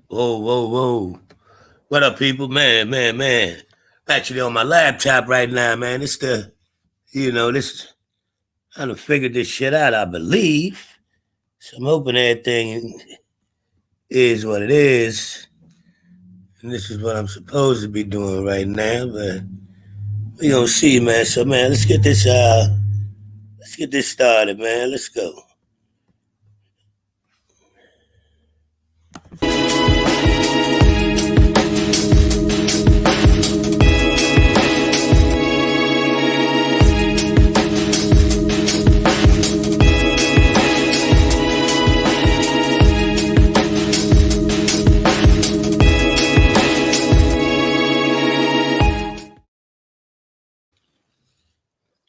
Whoa, whoa, whoa. What up, people? Man. I'm actually on my laptop right now, man. This, I done figured this shit out, I believe. So I'm hoping everything is what it is. And this is what I'm supposed to be doing right now, but we gonna see, man. So, man, let's get this started, man. Let's go.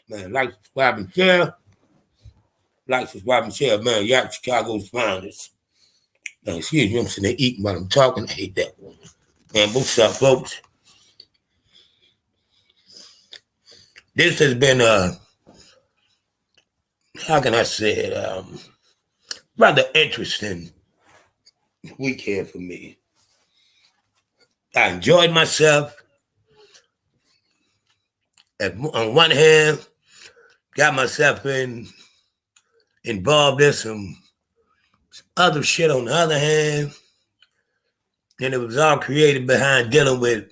Man, like, subscribe, and share. Like, subscribe, and share, man. Y'all Chicago's finest. Man, excuse me, I'm sitting there eating while I'm talking. I hate that. Man, what's up, folks? This has been how can I say it? Rather interesting weekend for me. I enjoyed myself. On one hand, got myself involved in some other shit on the other hand. And it was all created behind dealing with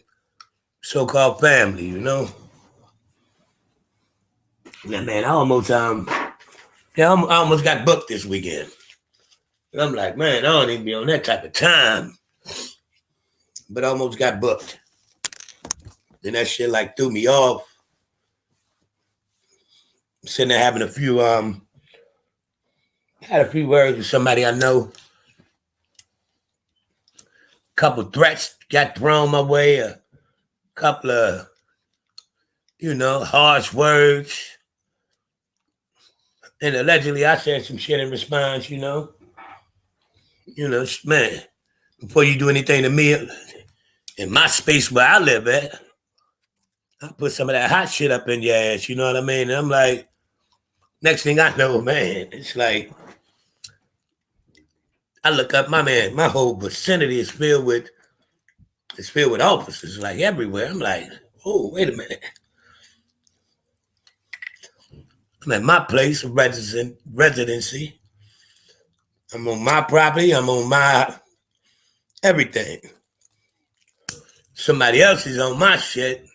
so-called family, you know? Now, man, I almost got booked this weekend. And I'm like, man, I don't even be on that type of time. But I almost got booked. Then that shit like threw me off. I'm sitting there having had a few words with somebody I know. A couple threats got thrown my way, a couple of, harsh words. And allegedly I said some shit in response, man, before you do anything to me in my space where I live at, I put some of that hot shit up in your ass, you know what I mean? And I'm like, next thing I know, man, it's like, I look up, my whole vicinity is filled with officers, like everywhere. I'm like, oh, wait a minute. I'm at my place of residency. I'm on my property. I'm on my everything. Somebody else is on my shit.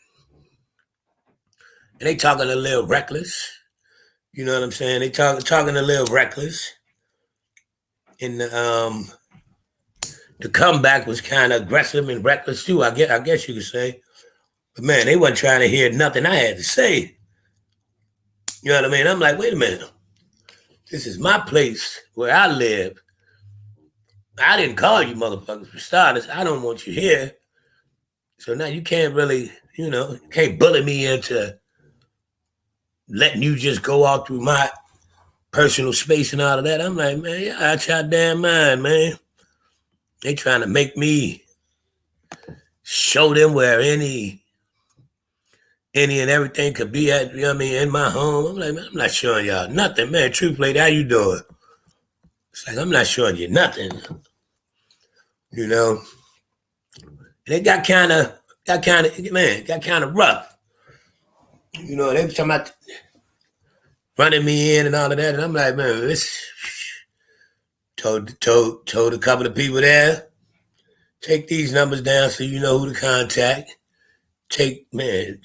And they talking a little reckless. You know what I'm saying? They talking a little reckless. And the comeback was kind of aggressive and reckless too, I guess you could say. But man, they wasn't trying to hear nothing I had to say. You know what I mean? I'm like, wait a minute. This is my place where I live. I didn't call you motherfuckers for starters. I don't want you here. So now you can't really, you can't bully me into letting you just go all through my personal space and all of that. I'm like, man, yeah, out your damn mind, man. They trying to make me show them where any and everything could be at, in my home. I'm like, man, I'm not showing y'all nothing, man. Truth lady, how you doing? It's like, I'm not showing you nothing. And it got kind of rough. They were talking about running me in and all of that. And I'm like, man, told a couple of people there, take these numbers down so you know who to contact. Took my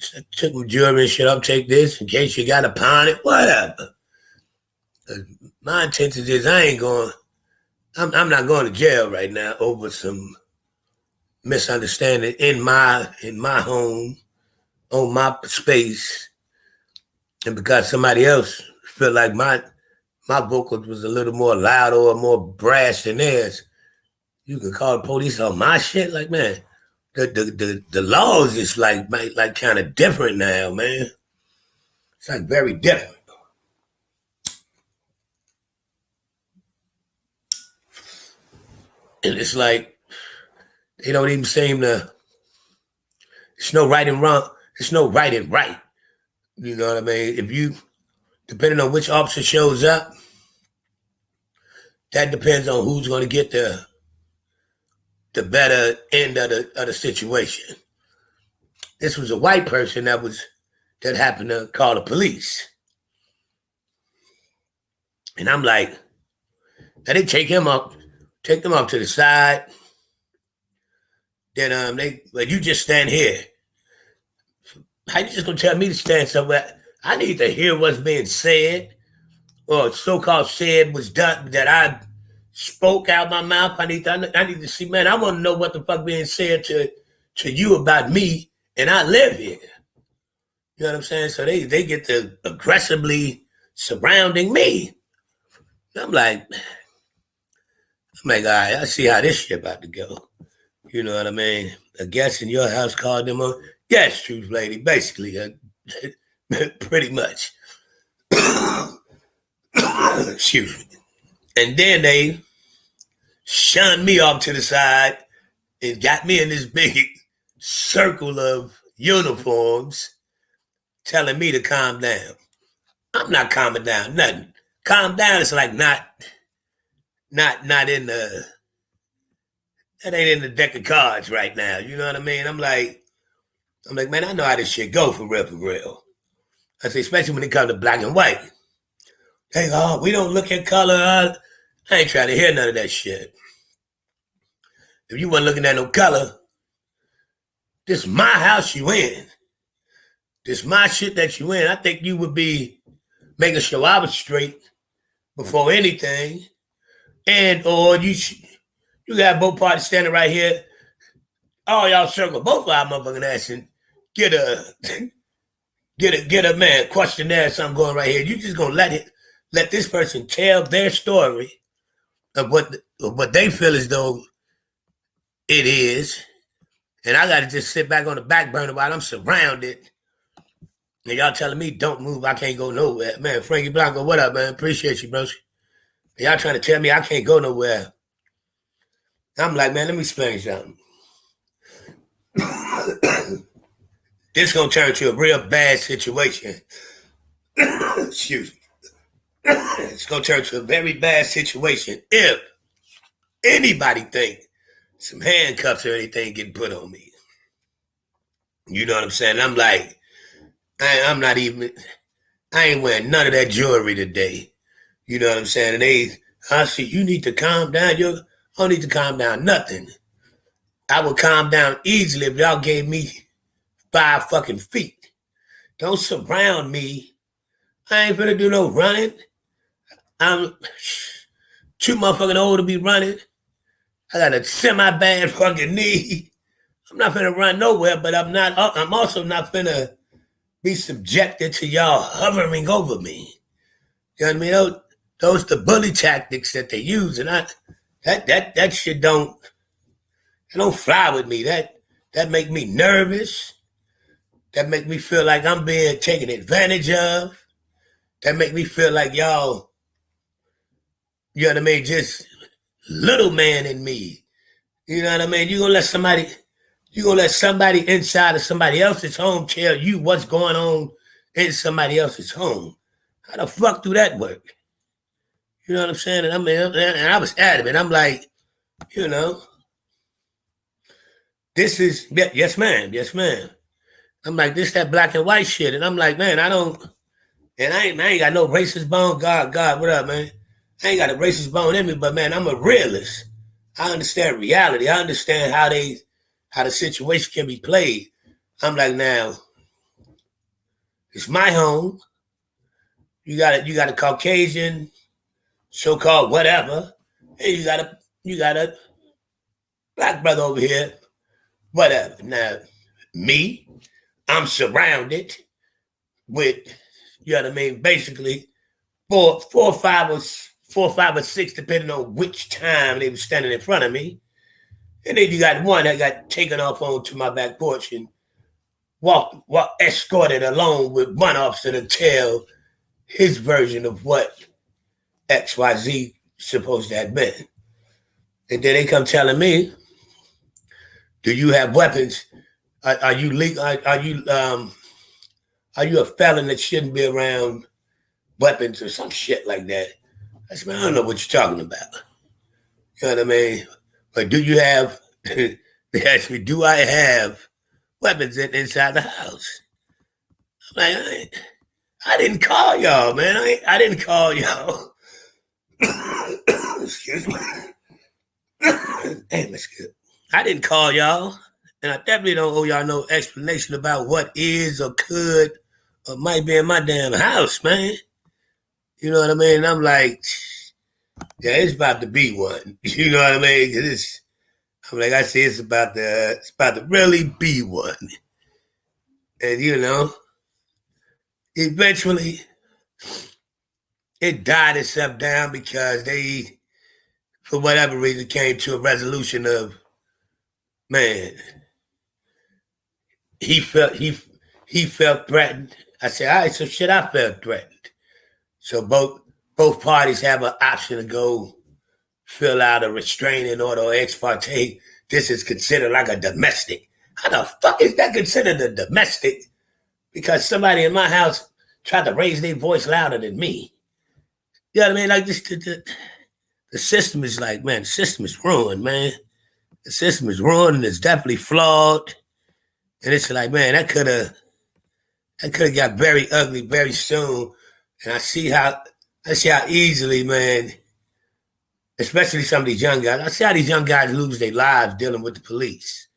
jewelry and shit up, take this in case you got to pawn it, whatever. My intention is I'm not going to jail right now over some misunderstanding in my home, on my space, and because somebody else felt like my vocals was a little more loud or more brash than theirs, you can call the police on my shit. Like, man, the laws is like kind of different now, man. It's like very different. And it's like they don't even seem to. It's no right and wrong. It's no right and right. You know what I mean? If you, depending on which officer shows up, that depends on who's going to get the the better end of the situation. This was a white person that happened to call the police. And I'm like, and they take them up to the side. Then you just stand here. How you just gonna tell me to stand somewhere? I need to hear what's being said, or so-called said was done that I spoke out my mouth. I need to see, man. I want to know what the fuck being said to you about me, and I live here. You know what I'm saying? So they get to aggressively surrounding me. I'm like, all right, I see how this shit about to go. You know what I mean? A guest in your house called them on. Yes, truth lady, basically, pretty much. Excuse me. And then they shunned me off to the side and got me in this big circle of uniforms telling me to calm down. I'm not calming down, nothing. Calm down is like not in the, that ain't in the deck of cards right now. You know what I mean? I'm like, man, I know how this shit go for real, for real. I say, especially when it comes to black and white. Hey, we don't look at color. I ain't trying to hear none of that shit. If you wasn't looking at no color, this is my house you in. This is my shit that you in. I think you would be making sure I was straight before anything. And or you got both parties standing right here. All y'all circle both of our motherfucking ass and get a man questionnaire or something going right here. You just gonna let this person tell their story of what they feel as though it is, and I gotta just sit back on the back burner while I'm surrounded. And y'all telling me don't move, I can't go nowhere. Man, Frankie Blanco, what up, man? Appreciate you, bro. Y'all trying to tell me I can't go nowhere. I'm like, man, let me explain something. This gonna turn to a real bad situation. Excuse me. It's gonna turn to a very bad situation if anybody think some handcuffs or anything getting put on me. You know what I'm saying? I'm like, I ain't wearing none of that jewelry today. You know what I'm saying? And I see, you need to calm down. I don't need to calm down nothing. I would calm down easily if y'all gave me 5 fucking feet. Don't surround me. I ain't finna do no running. I'm too motherfucking old to be running. I got a semi-bad fucking knee. I'm not finna run nowhere, but I'm also not finna be subjected to y'all hovering over me. You know what I mean? Those the bully tactics that they use, and that shit don't fly with me. That make me nervous. That make me feel like I'm being taken advantage of. That make me feel like y'all, you know what I mean, just little man in me. You know what I mean? You're gonna let somebody inside of somebody else's home tell you what's going on in somebody else's home. How the fuck do that work? You know what I'm saying? And I was adamant. I'm like, you know, this is, yes, ma'am. I'm like, this that black and white shit. And I'm like, man, I ain't got no racist bone. God, what up, man? I ain't got a racist bone in me, but man, I'm a realist. I understand reality. I understand how the situation can be played. I'm like, now, it's my home. You got a Caucasian, so-called whatever, and you got a black brother over here, whatever. Now, me, I'm surrounded with, you know what I mean, basically four or five or six, depending on which time they were standing in front of me. And then you got one that got taken off onto my back porch and walked escorted along with one officer to tell his version of what XYZ supposed to have been. And then they come telling me, do you have weapons? Are you legal? Are you a felon that shouldn't be around weapons or some shit like that? I said, man, I don't know what you're talking about. You know what I mean? But do you have they asked me, do I have weapons inside the house? I'm like, I didn't call y'all, man. I didn't call y'all. Excuse me. Damn, that's good. I didn't call y'all. And I definitely don't owe y'all no explanation about what is or could or might be in my damn house, man. You know what I mean? And I'm like, yeah, it's about to be one. You know what I mean? 'Cause I'm like I say, it's about to really be one. And eventually it died itself down because they, for whatever reason, came to a resolution of, man, he felt threatened. I said, all right, so shit, I felt threatened. So both parties have an option to go fill out a restraining order or ex parte. This is considered like a domestic. How the fuck is that considered a domestic? Because somebody in my house tried to raise their voice louder than me. You know what I mean? Like this, the system is like, man, the system is ruined, man. The system is ruined and it's definitely flawed. And it's like, man, that could have got very ugly very soon. And I see how easily, man, especially some of these young guys, I see how these young guys lose their lives dealing with the police.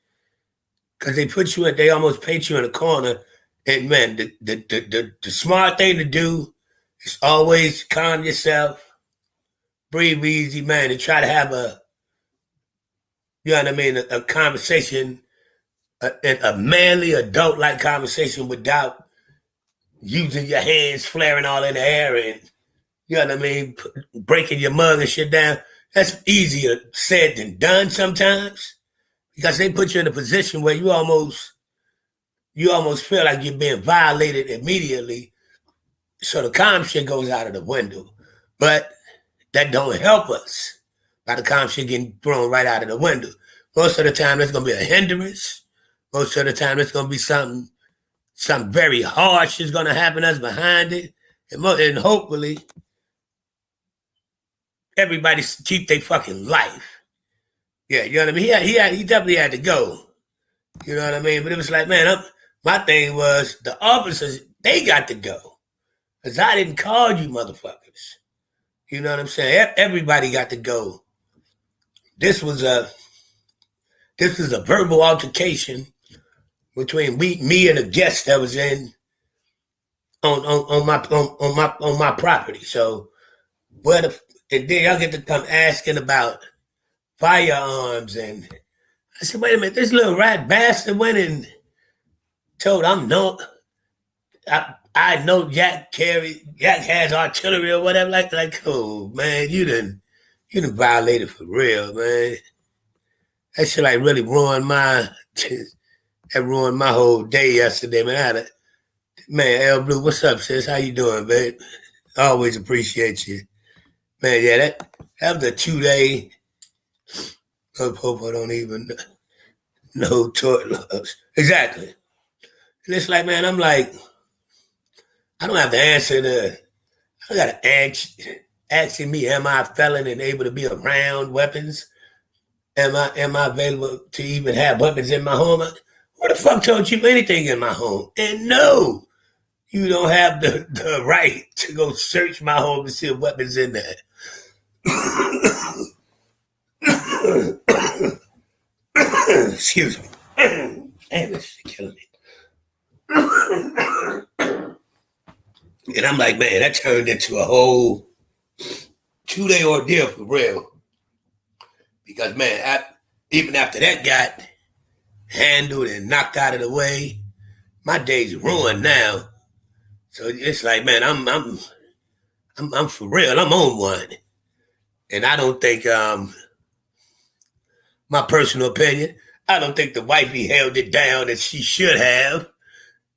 Because they almost paint you in a corner. And man, the smart thing to do is always calm yourself, breathe easy, man, and try to have a conversation, a manly, adult-like conversation without using your hands, flaring all in the air and, you know what I mean, breaking your mug and shit down. That's easier said than done sometimes because they put you in a position where you almost feel like you're being violated immediately. So the calm shit goes out of the window. But that don't help us by the calm shit getting thrown right out of the window. Most of the time, it's going to be a hindrance. Most of the time, it's going to be something very harsh is going to happen us behind it. And hopefully, everybody keep their fucking life. Yeah, you know what I mean? He definitely had to go. You know what I mean? But it was like, man, my thing was the officers, they got to go. Because I didn't call you motherfuckers. You know what I'm saying? Everybody got to go. This was a verbal altercation between me and a guest that was in on my property. So and then y'all get to come asking about firearms, and I said, wait a minute, this little rat bastard went and told I know Jack has artillery or whatever, like, oh man, you done violated for real, man. That shit like really ruined my whole day yesterday, man. Man, L Blue, what's up, sis? How you doing, babe? I always appreciate you. Man, yeah, that was a 2-day. I hope I don't even know tort laws. Exactly. And it's like, man, I'm like, I don't have to answer I got to asking me, am I a felon and able to be around weapons? Am I available to even have weapons in my home? What the fuck told you anything in my home? And no, you don't have the right to go search my home to see if weapons in there. Excuse me. Damn, this is killing me. And I'm like, man, that turned into a whole 2-day ordeal for real. Because, man, even after that got handled and knocked out of the way, my day's ruined now. So it's like, man, I'm for real. I'm on one. And I don't think, my personal opinion, I don't think the wifey held it down as she should have.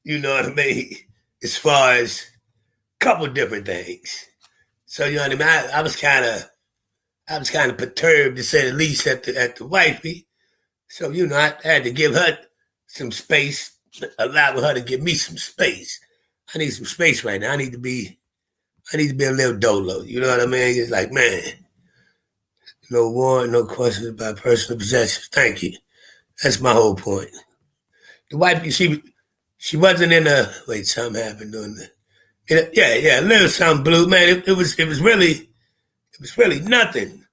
You know what I mean? As far as a couple different things. So you know what I mean? I was kind of perturbed, to say the least, at the wifey. So I had to give her some space, allow her to give me some space. I need some space right now. I need to be a little dolo. You know what I mean? It's like, man, No warrant, no questions about personal possessions. Thank you. That's my whole point. The wife, she wasn't in a wait. Something happened during the yeah, a little something blue, man. It was really nothing.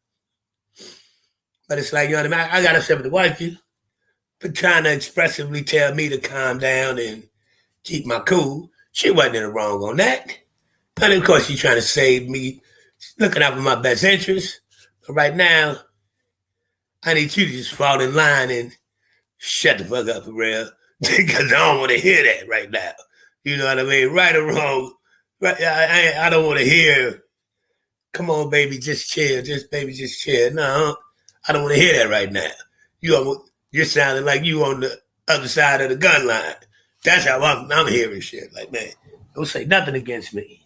But it's like, you know what I mean? I got upset with the wifey for trying to expressively tell me to calm down and keep my cool. She wasn't in the wrong on that. And of course, she's trying to save me, looking out for my best interest. But right now, I need you to just fall in line and shut the fuck up for real. Because I don't want to hear that right now. You know what I mean? Right or wrong. Right, I don't want to hear, come on, baby, just chill. Just chill. No, I don't want to hear that right now. You're sounding like you on the other side of the gun line. That's how I'm hearing shit. Like, man, don't say nothing against me.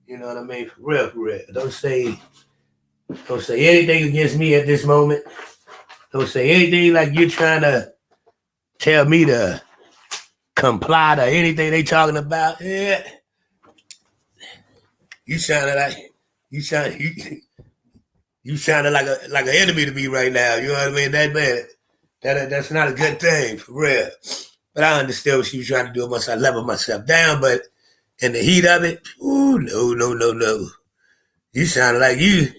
You know what I mean? For real, for real. Don't say anything against me at this moment. Don't say anything like you're trying to tell me to comply to anything they talking about. Yeah. You sounded like you sound you sounded like an enemy to me right now. You know what I mean? That man, that's not a good thing for real. But I understood what she was trying to do once I leveled myself down. But in the heat of it, ooh, no. You sounded like you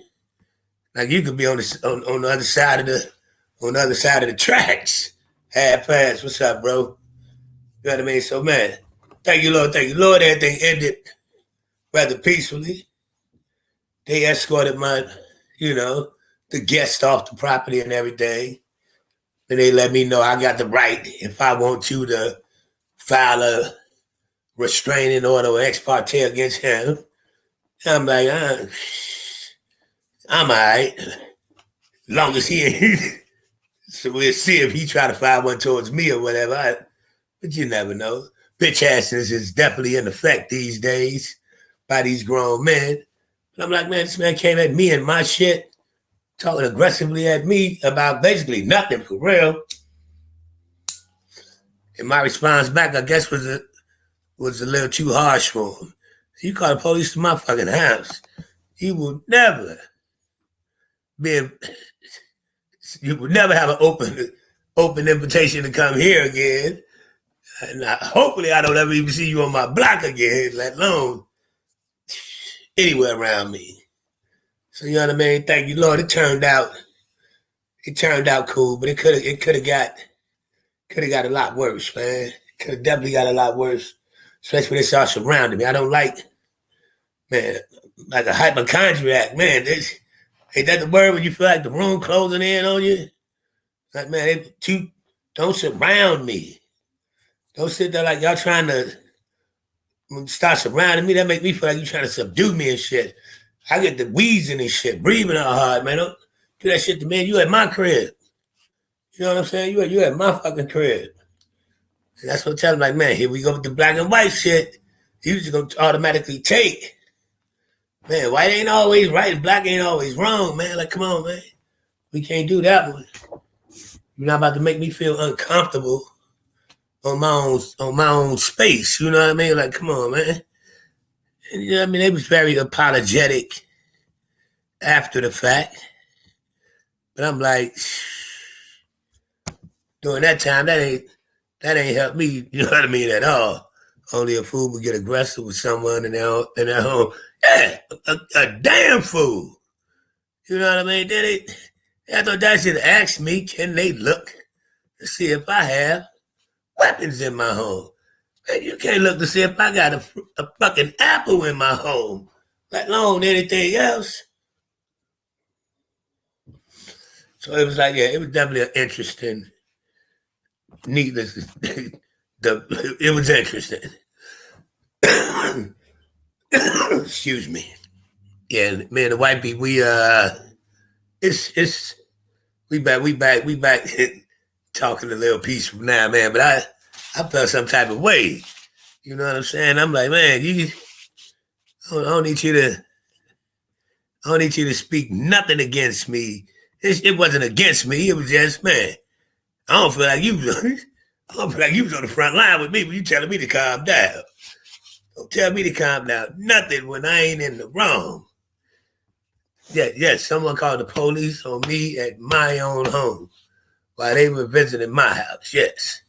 could be on the other side of the tracks. Half past. What's up, bro? You know what I mean? So man, thank you, Lord. Everything ended rather peacefully. They escorted the guest off the property and everything. And they let me know I got the right, if I want to file a restraining order or ex parte against him. I'm like, I'm all right. Long as he ain't. So we'll see if he try to file one towards me or whatever. But you never know. Bitch assness is definitely in effect these days by these grown men. And I'm like, man, this man came at me and my shit, talking aggressively at me about basically nothing for real. And my response back, I guess, was a little too harsh for him. You call the police to my fucking house. You will never have an open invitation to come here again. And hopefully I don't ever even see you on my block again, let alone anywhere around me. So you know what I mean? Thank you, Lord. It turned out cool, but it could have got a lot worse, man. It could have definitely got a lot worse, especially when they start surrounding me. I don't like, man, like a hypochondriac, man. Ain't that the word when you feel like the room closing in on you? Like, man, don't surround me. Don't sit there like y'all trying to start surrounding me. That make me feel like you trying to subdue me and shit. I get the wheezing and shit, breathing out hard, man. Don't do that shit to me. You at my crib. You know what I'm saying? You at my fucking crib. And that's what I'm telling like, man, here we go with the black and white shit. You just gonna automatically take. Man, white ain't always right and black ain't always wrong, man. Like, come on, man. We can't do that one. You're not about to make me feel uncomfortable on my own space. You know what I mean? Like, come on, man. And, you know what I mean? They was very apologetic after the fact. But I'm like, during that time, that ain't helped me, you know what I mean, at all. Only a fool would get aggressive with someone in their home. Yeah, a damn fool. You know what I mean? I thought that should ask me, can they look to see if I have weapons in my home? Man, you can't look to see if I got a fucking apple in my home, let alone anything else. So it was like, yeah, it was definitely an interesting, needless. It was interesting. Excuse me. Yeah, man, the white people, we back talking a little peaceful now, man. But I felt some type of way. You know what I'm saying? I'm like, man, I don't need you to speak nothing against me. It wasn't against me. It was just, man, I don't feel like you was on the front line with me when you telling me to calm down. Don't tell me to calm down. Nothing when I ain't in the wrong. Yes, someone called the police on me at my own home while they were visiting my house. Yes.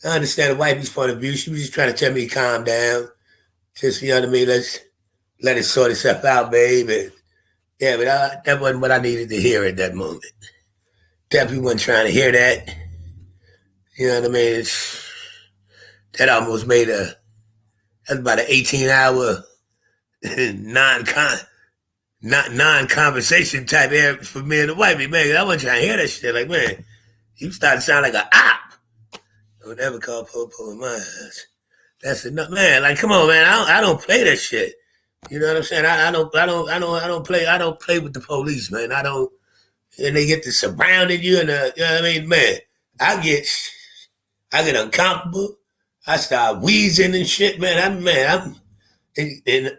I understand the wifey's point of view. She was just trying to tell me to calm down. Just, you know what I mean? Let's let it sort itself out, babe. And yeah, but that wasn't what I needed to hear at that moment. Definitely wasn't trying to hear that. You know what I mean? That almost made that's about an 18-hour non non-conversation type area for me and the wifey, man. I wasn't trying to hear that shit. Like, man, you started to sound like an op. Don't ever call Popo in my house. That's enough, man. Like, come on, man. I don't play that shit. You know what I'm saying? I don't play with the police, man. I don't. And they get to surrounding you, and you know what I mean, man. I get uncomfortable. I start wheezing and shit, man. And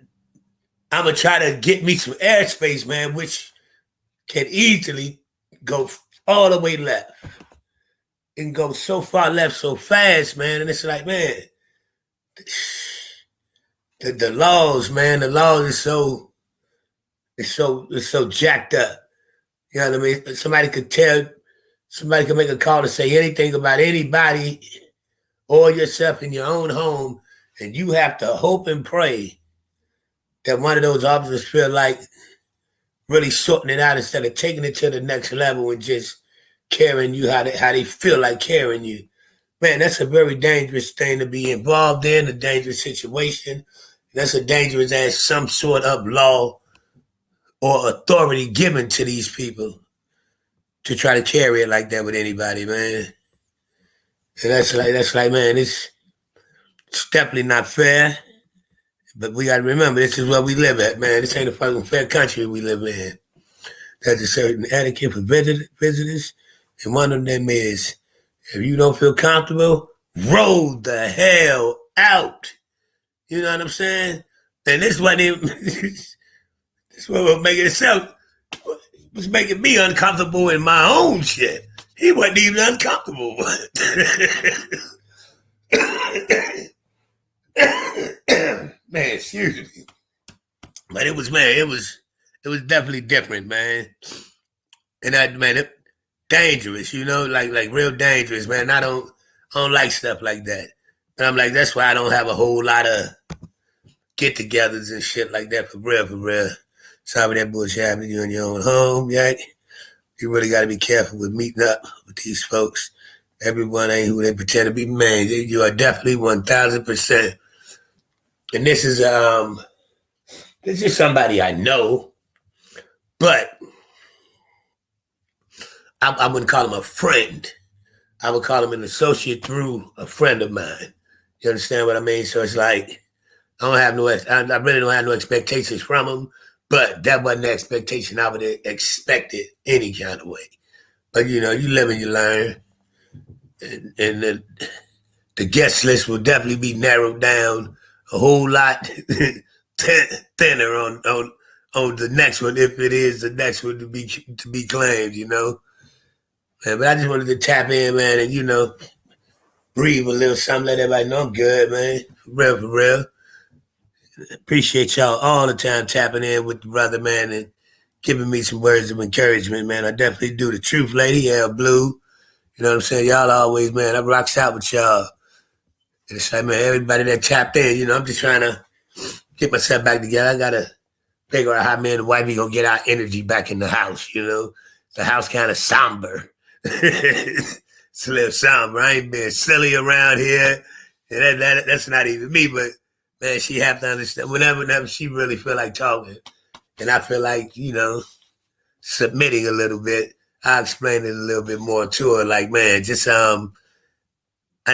I'm gonna try to get me some airspace, man, which can easily go all the way left. It can go so far left so fast, man. And it's like, man, the laws, man, the laws is so jacked up. You know what I mean? Somebody could make a call to say anything about anybody or yourself in your own home, and you have to hope and pray that one of those officers feel like really sorting it out instead of taking it to the next level and just carrying you how they feel like carrying you. Man, that's a very dangerous thing to be involved in, a dangerous situation. That's a dangerous as some sort of law or authority given to these people to try to carry it like that with anybody, man. And that's like, man, it's definitely not fair. But we gotta remember, this is where we live at, man. This ain't a fucking fair country we live in. There's a certain etiquette for visitors, and one of them is, if you don't feel comfortable, roll the hell out. You know what I'm saying? And this wasn't even, this was making itself, was making me uncomfortable in my own shit. He wasn't even uncomfortable. Man, excuse me. But it was definitely different, man. And that, man, dangerous, you know, like real dangerous, man. I don't like stuff like that. And I'm like, that's why I don't have a whole lot of get-togethers and shit like that for real, for real. Sorry that bullshit happening to you in your own home, Jack. You really got to be careful with meeting up with these folks. Everyone ain't who they pretend to be, man. You are definitely 1,000%. And this is somebody I know, but I wouldn't call him a friend. I would call him an associate through a friend of mine. You understand what I mean? So it's like I really don't have no expectations from him, but that wasn't the expectation I would have expected any kind of way. But you know, you live and you learn, and the guest list will definitely be narrowed down a whole lot thinner on the next one, if it is the next one to be claimed, you know. Man, but I just wanted to tap in, man, and you know, breathe a little something, let everybody know I'm good, man. For real, for real. Appreciate y'all all the time tapping in with the brother, man, and giving me some words of encouragement, man. I definitely do. The truth, lady, yeah, blue. You know what I'm saying? Y'all always, man, I rocks out with y'all. And it's like, man, everybody that tapped in, you know, I'm just trying to get myself back together. I gotta figure out how me and the wifey gonna get our energy back in the house, you know. The house kind of somber. It's a little somber. I ain't being silly around here. And that's not even me, but man, she have to understand whenever she really feel like talking. And I feel like, you know, submitting a little bit, I explain it a little bit more to her. Like, man, just I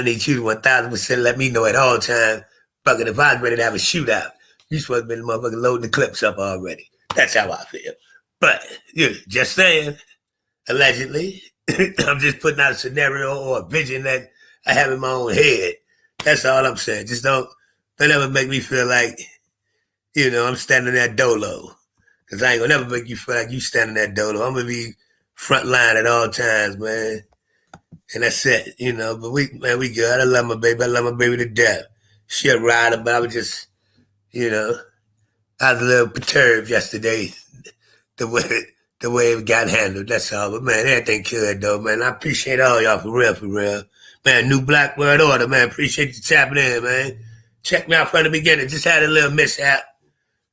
need you to 1,000% let me know at all times. Fucking if I was ready to have a shootout, you supposed to be the motherfucker loading the clips up already. That's how I feel. But just saying, allegedly, I'm just putting out a scenario or a vision that I have in my own head. That's all I'm saying. Just don't ever make me feel like, you know, I'm standing there dolo. Because I ain't gonna never make you feel like you standing there dolo. I'm gonna be front line at all times, man. And that's it, you know. But we good. I love my baby. I love my baby to death. She a rider, but I was just, you know, I was a little perturbed yesterday the way the way it got handled. That's all. But man, everything good though, man. I appreciate all y'all for real, for real. Man, New Black World Order, man. Appreciate you tapping in, man. Check me out from the beginning. Just had a little mishap,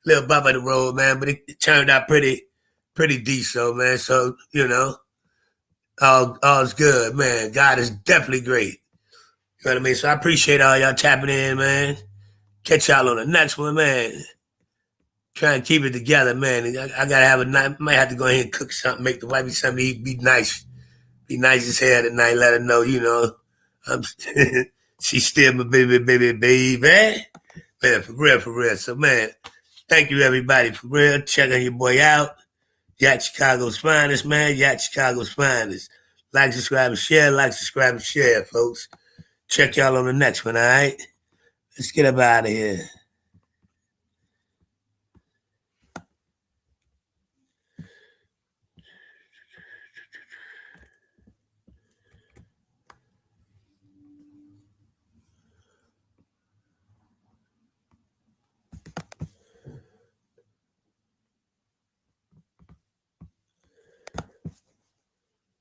little bump in the road, man, but it turned out pretty decent, man. So, all's good, man. God is definitely great. You know what I mean? So I appreciate all y'all tapping in, man. Catch y'all on the next one, man. Try and keep it together, man. I gotta have a night. Might have to go ahead and cook something, make the wifey something to eat. Be nice as hell tonight. Let her know, I'm she's still my baby. Man, for real, for real. So, man, thank you everybody for real. Check on your boy out. Yacht Chicago's finest, man. Yacht Chicago's finest. Like, subscribe, and share. Like, subscribe, and share, folks. Check y'all on the next one, all right? Let's get up out of here.